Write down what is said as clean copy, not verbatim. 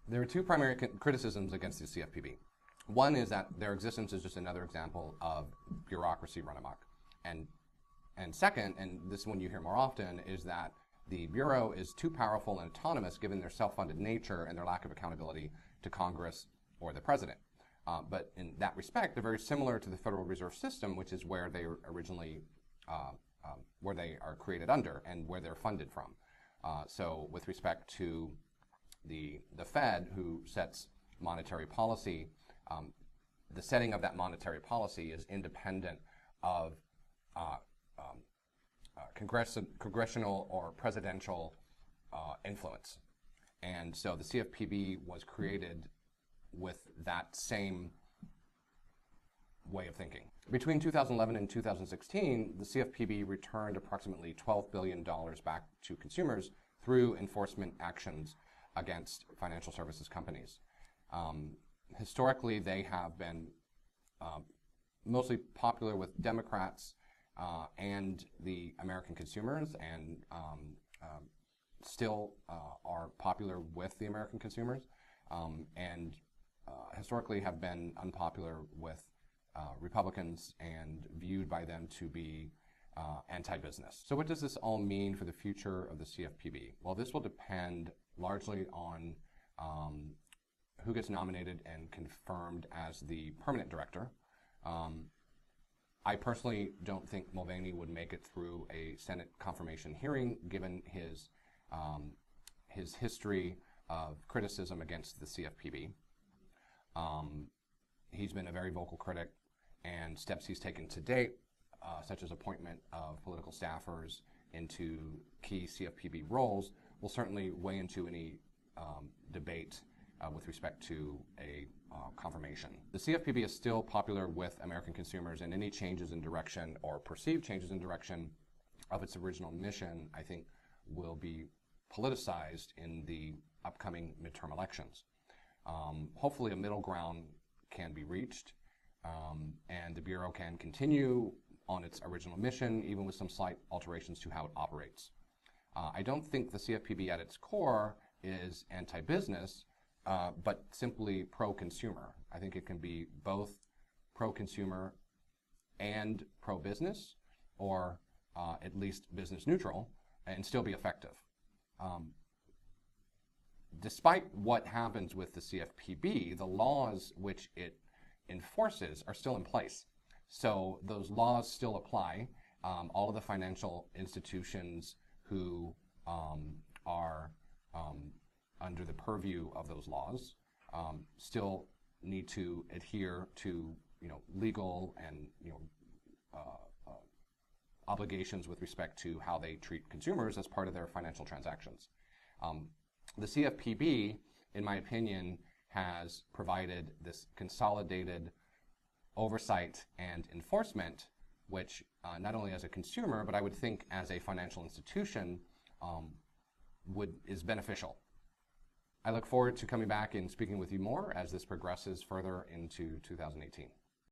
There are two primary criticisms against the CFPB. One is that their existence is just another example of bureaucracy run amok. And second, and this one you hear more often, is that the Bureau is too powerful and autonomous given their self-funded nature and their lack of accountability to Congress or the President. But in that respect, they're very similar to the Federal Reserve System, which is where they originally, where they are created under and where they're funded from. So with respect to the Fed, who sets monetary policy, the setting of that monetary policy is independent of congressional or presidential influence. And so the CFPB was created with that same way of thinking. Between 2011 and 2016, the CFPB returned approximately $12 billion back to consumers through enforcement actions against financial services companies. Historically, they have been mostly popular with Democrats and the American consumers, and still are popular with the American consumers, and historically have been unpopular with Republicans and viewed by them to be anti-business. So what does this all mean for the future of the CFPB? Well, this will depend largely on who gets nominated and confirmed as the permanent director. I personally don't think Mulvaney would make it through a Senate confirmation hearing, given his history of criticism against the CFPB. He's been a very vocal critic, and steps he's taken to date, such as appointment of political staffers into key CFPB roles, will certainly weigh into any debate with respect to a confirmation. The CFPB is still popular with American consumers, and any changes in direction or perceived changes in direction of its original mission, I think, will be politicized in the upcoming midterm elections. Hopefully a middle ground can be reached, and the Bureau can continue on its original mission, even with some slight alterations to how it operates. I don't think the CFPB at its core is anti-business, but simply pro-consumer. I think it can be both pro-consumer and pro-business, or at least business neutral, and still be effective. Despite what happens with the CFPB, the laws which it enforces are still in place. So those laws still apply. All of the financial institutions who are under the purview of those laws still need to adhere to legal and obligations with respect to how they treat consumers as part of their financial transactions. The CFPB, in my opinion, has provided this consolidated oversight and enforcement, which not only as a consumer, but I would think as a financial institution is beneficial. I look forward to coming back and speaking with you more as this progresses further into 2018.